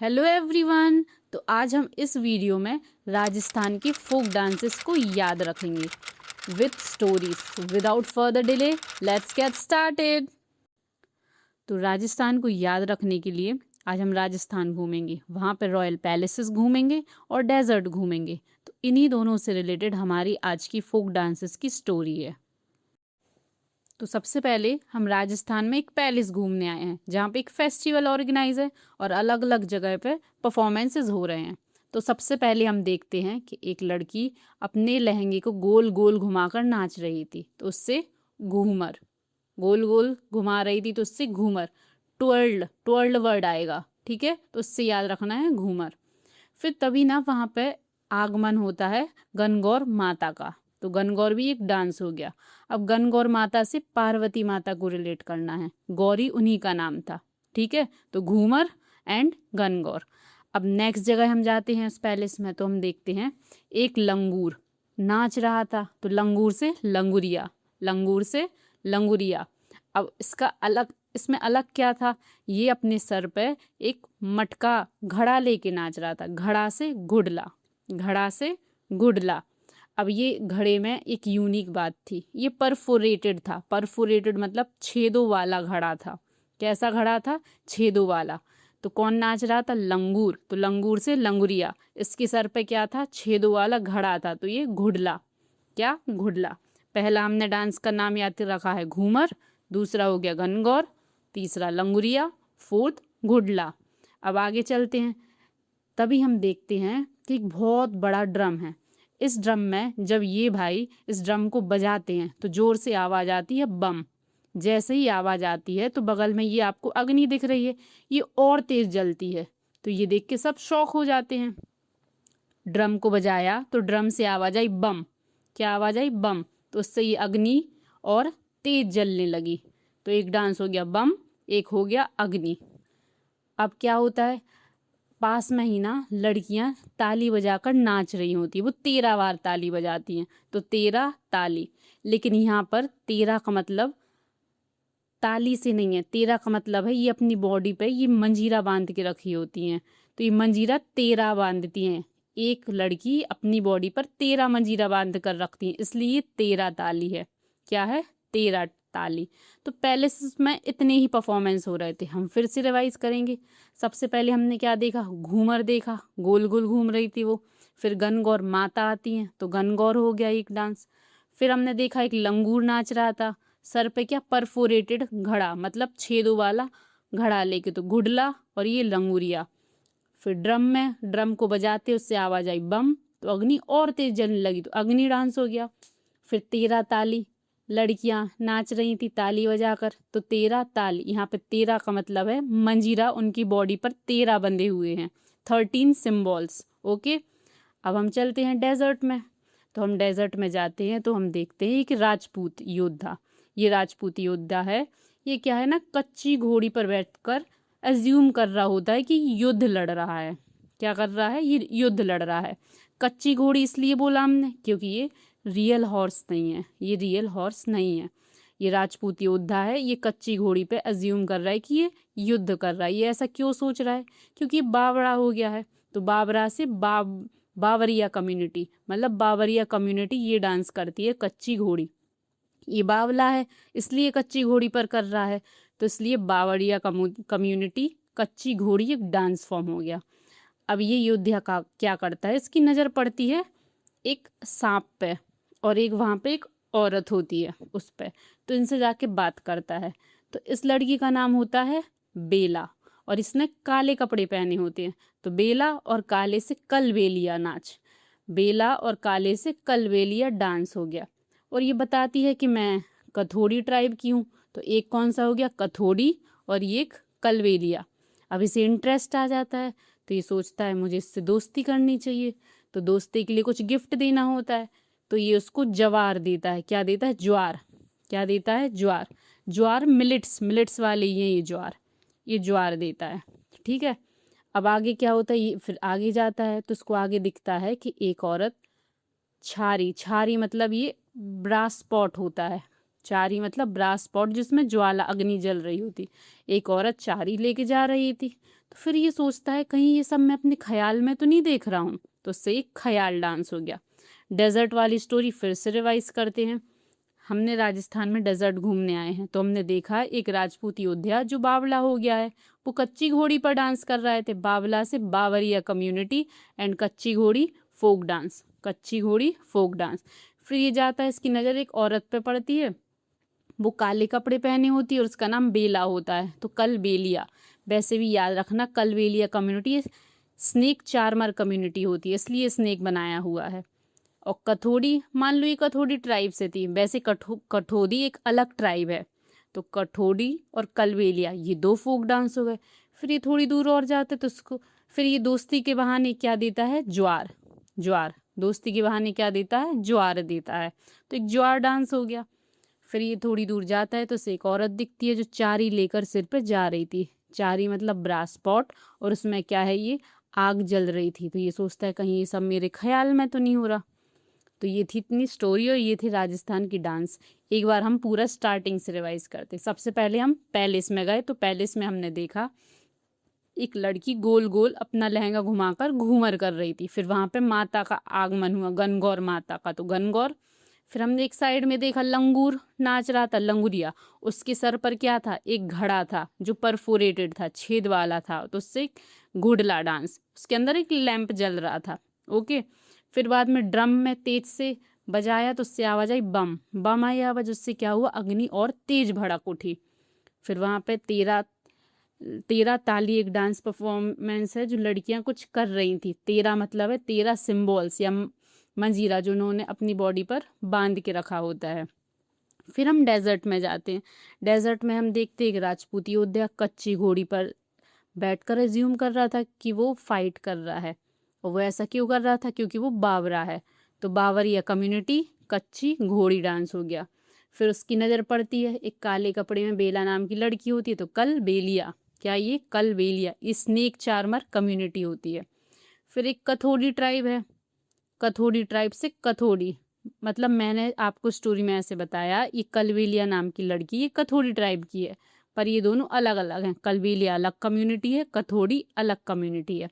Hello everyone. तो आज हम इस वीडियो में राजस्थान के फोक डांसेस को याद रखेंगे with stories. Without further delay let's get started. तो राजस्थान को याद रखने के लिए आज हम राजस्थान घूमेंगे, वहाँ पर रॉयल पैलेसेस घूमेंगे और डेजर्ट घूमेंगे। तो इन्हीं दोनों से रिलेटेड हमारी आज की फोक डांसेस की स्टोरी है। तो सबसे पहले हम राजस्थान में एक पैलेस घूमने आए हैं जहाँ पे एक फेस्टिवल ऑर्गेनाइज है और अलग अलग जगह पे परफॉर्मेंसेस हो रहे हैं। तो सबसे पहले हम देखते हैं कि एक लड़की अपने लहंगे को गोल गोल घुमाकर नाच रही थी, तो उससे घूमर। गोल गोल घुमा रही थी तो उससे घूमर। ट्वर्ल्ड ट्वर्ल्ड वर्ड आएगा, ठीक है, तो उससे याद रखना है घूमर। फिर तभी ना वहाँ पे आगमन होता है गणगौर माता का, तो गणगौर भी एक डांस हो गया। अब गणगौर माता से पार्वती माता को रिलेट करना है, गौरी उन्हीं का नाम था, ठीक है। तो घूमर एंड गणगौर। अब नेक्स्ट जगह हम जाते हैं इस पैलेस में, तो हम देखते हैं एक लंगूर नाच रहा था, तो लंगूर से लंगुरिया, लंगूर से लंगुरिया। अब इसमें अलग क्या था, ये अपने सर पे एक मटका घड़ा लेके नाच रहा था, घड़ा से गुडला, घड़ा से गुडला। अब ये घड़े में एक यूनिक बात थी, ये परफोरेटेड था। परफोरेटेड मतलब छेदों वाला घड़ा था। कैसा घड़ा था? छेदों वाला। तो कौन नाच रहा था? लंगूर, तो लंगूर से लंगुरिया। इसके सर पे क्या था? छेदों वाला घड़ा था, तो ये घुडला। क्या? घुडला। पहला हमने डांस का नाम याद रखा है घूमर, दूसरा हो गया गणगौर, तीसरा लंगुरिया, फोर्थ घुडला। अब आगे चलते हैं। तभी हम देखते हैं कि एक बहुत बड़ा ड्रम है। इस ड्रम में जब ये भाई इस ड्रम को बजाते हैं तो जोर से आवाज़ आती है बम। जैसे ही आवाज़ आती है तो बगल में ये आपको अग्नि दिख रही है, ये और तेज जलती है। तो ये देख के सब शौक हो जाते हैं। ड्रम को बजाया तो ड्रम से आवाज़ आई बम। क्या आवाज़ आई? बम। तो उससे ये अग्नि और तेज जलने लगी। तो एक डांस हो गया बम, एक हो गया अग्नि। अब क्या होता है, पास में ही ना लड़कियां ताली बजाकर नाच रही होती है, वो 13 बार ताली बजाती हैं, तो 13 ताली। लेकिन यहाँ पर 13 का मतलब ताली से नहीं है, 13 का मतलब है ये अपनी बॉडी पे ये मंजीरा बांध के रखी होती हैं, तो ये मंजीरा 13 बांधती हैं। एक लड़की अपनी बॉडी पर 13 मंजीरा बांध कर रखती है, इसलिए ये 13 ताली है। क्या है? 13 ताली। तो पहले में इतने ही परफॉर्मेंस हो रहे थे, हम फिर से रिवाइज करेंगे। सबसे पहले हमने क्या देखा? घूमर देखा, गोल गोल घूम रही थी वो। फिर गणगौर माता आती हैं, तो गणगौर हो गया एक डांस। फिर हमने देखा एक लंगूर नाच रहा था, सर पे क्या? परफोरेटेड घड़ा, मतलब छेदों वाला घड़ा लेके, तो गुडला और ये लंगूरिया। फिर ड्रम को बजाते उससे आवाज आई बम, तो अग्नि और तेज जलने लगी, तो अग्नि डांस हो गया। फिर 13 ताली, लड़कियां नाच रही थी ताली बजाकर, तो 13 ताली। यहाँ पे 13 का मतलब है मंजीरा उनकी बॉडी पर 13 बंधे हुए हैं, 13 सिम्बॉल्स। ओके। अब हम चलते हैं डेजर्ट में। तो हम डेजर्ट में जाते हैं तो हम देखते हैं कि राजपूत योद्धा, ये राजपूत योद्धा है। ये क्या है ना, कच्ची घोड़ी पर बैठकर अज्यूम कर रहा होता है कि युद्ध लड़ रहा है। क्या कर रहा है? ये युद्ध लड़ रहा है। कच्ची घोड़ी इसलिए बोला हमने क्योंकि ये रियल हॉर्स नहीं है, ये रियल हॉर्स नहीं है। ये राजपूत योद्धा है, ये कच्ची घोड़ी पे अज्यूम कर रहा है कि ये युद्ध कर रहा है। ये ऐसा क्यों सोच रहा है? क्योंकि बावड़ा हो गया है, तो बाबरा से बावरिया कम्युनिटी, मतलब बावरिया कम्युनिटी ये डांस करती है कच्ची घोड़ी। ये बावला है इसलिए कच्ची घोड़ी पर कर रहा है, तो इसलिए बावरिया कम्युनिटी कच्ची घोड़ी एक डांस फॉर्म हो गया। अब ये योद्धा का क्या करता है, इसकी नज़र पड़ती है एक सांप पे, और एक वहाँ पे एक औरत होती है उस पे, तो इनसे जाके बात करता है। तो इस लड़की का नाम होता है बेला, और इसने काले कपड़े पहने होते हैं, तो बेला और काले से कलबेलिया नाच, बेला और काले से कलबेलिया डांस हो गया। और ये बताती है कि मैं कथोड़ी ट्राइब की हूँ, तो एक कौन सा हो गया? कथोड़ी, और ये एक कलबेलिया। अब इसे इंटरेस्ट आ जाता है, तो ये सोचता है मुझे इससे दोस्ती करनी चाहिए, तो दोस्ती के लिए कुछ गिफ्ट देना होता है, तो ये उसको ज्वार देता है। क्या देता है? ज्वार। क्या देता है? ज्वार। ज्वार मिलेट्स, मिलेट्स वाले ही हैं ये ज्वार, ये ज्वार देता है, ठीक है। अब आगे क्या होता है, ये फिर आगे जाता है तो उसको आगे दिखता है कि एक औरत छारी, छारी मतलब ये ब्रास पॉट होता है, चारी मतलब ब्रास पॉट जिसमें ज्वाला अग्नि जल रही होती, एक औरत चारी लेके जा रही थी, तो फिर ये सोचता है कहीं ये सब मैं अपने ख्याल में तो नहीं देख रहा हूँ, तो उससे एक ख्याल डांस हो गया। डेजर्ट वाली स्टोरी फिर से रिवाइज करते हैं। हमने राजस्थान में डेजर्ट घूमने आए हैं, तो हमने देखा एक राजपूत योद्धा जो बावला हो गया है, वो कच्ची घोड़ी पर डांस कर रहे थे। बावला से बावरिया कम्युनिटी एंड कच्ची घोड़ी फोक डांस, कच्ची घोड़ी फोक डांस। फिर ये जाता है, इसकी नज़र एक औरत पे पड़ती है, वो काले कपड़े पहने होती है और उसका नाम बेला होता है, तो कल बेलिया। वैसे भी याद रखना, कल बेलिया कम्युनिटी स्नेक चार्मर कम्युनिटी होती है, इसलिए स्नेक बनाया हुआ है। और कथोड़ी, मान लो ये कथोड़ी ट्राइब से थी, वैसे कठोदी एक अलग ट्राइब है, तो कठोड़ी और कलबेलिया ये दो फोक डांस हो गए। फिर ये थोड़ी दूर और जाते तो उसको फिर ये दोस्ती के बहाने क्या देता है, ज्वार। ज्वार दोस्ती के बहाने क्या देता है, ज्वार देता है, तो एक ज्वार डांस हो गया। फिर ये थोड़ी दूर जाता है तो उसे एक औरत दिखती है जो चारी लेकर सिर पर जा रही थी। चारी मतलब ब्रास पॉट, और उसमें क्या है, ये आग जल रही थी। तो ये सोचता है कहीं ये सब मेरे ख्याल में तो नहीं हो रहा। तो ये थी इतनी स्टोरी और ये थी राजस्थान की डांस। एक बार हम पूरा स्टार्टिंग से रिवाइज करते। सबसे पहले हम पैलेस में गए, तो पैलेस में हमने देखा एक लड़की गोल गोल अपना लहंगा घुमाकर घूमर कर रही थी। फिर वहां पे माता का आगमन हुआ, गनगौर माता का, तो गनगौर। फिर हमने एक साइड में देखा लंगूर नाच रहा था, लंगुरिया। उसके सर पर क्या था, एक घड़ा था जो परफोरेटेड था, छेद वाला था, तो उससे घुड़ला डांस, उसके अंदर एक लैंप जल रहा था। ओके। फिर बाद में ड्रम में तेज से बजाया तो उससे आवाज आई बम, बम आई आवाज, उससे क्या हुआ, अग्नि और तेज भड़क उठी। फिर वहां पे तेरह तेरह ताली एक डांस परफॉर्मेंस है जो लड़कियां कुछ कर रही थी। तेरह मतलब है 13 सिंबल्स या मंजीरा जो उन्होंने अपनी बॉडी पर बांध के रखा होता है। फिर हम डेजर्ट में जाते हैं। डेजर्ट में हम देखते हैं एक राजपूत योद्धा कच्ची घोड़ी पर बैठकर एज्यूम कर रहा था कि वो फाइट कर रहा है। और वो ऐसा क्यों कर रहा था, क्योंकि वो बावरा है, तो बावरिया कम्युनिटी कच्ची घोड़ी डांस हो गया। फिर उसकी नज़र पड़ती है एक काले कपड़े में बेला नाम की लड़की होती है, तो कल बेलिया, क्या ये कल बेलिया स्नेक चार्मर कम्युनिटी होती है। फिर एक कथोड़ी ट्राइब है, कथोड़ी ट्राइब से कथोड़ी मतलब मैंने आपको स्टोरी में ऐसे बताया, ये कलबेलिया नाम की लड़की ये कथोड़ी ट्राइब की है, पर ये दोनों अलग अलग हैं। कलबेलिया अलग कम्युनिटी है, कथोड़ी अलग कम्युनिटी है।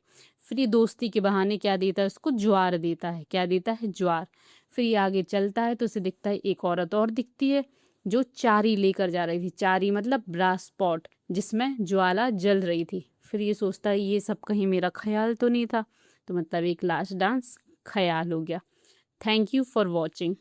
फिर ये दोस्ती के बहाने क्या देता है, उसको ज्वार देता है, क्या देता है, ज्वार। फिर ये आगे चलता है तो उसे दिखता है एक औरत और दिखती है जो चारी लेकर जा रही थी। चारी मतलब ब्रास पॉट जिसमें ज्वाला जल रही थी। फिर ये सोचता है ये सब कहीं मेरा ख्याल तो नहीं था, तो मतलब एक लास्ट डांस ख्याल हो गया। Thank you for watching.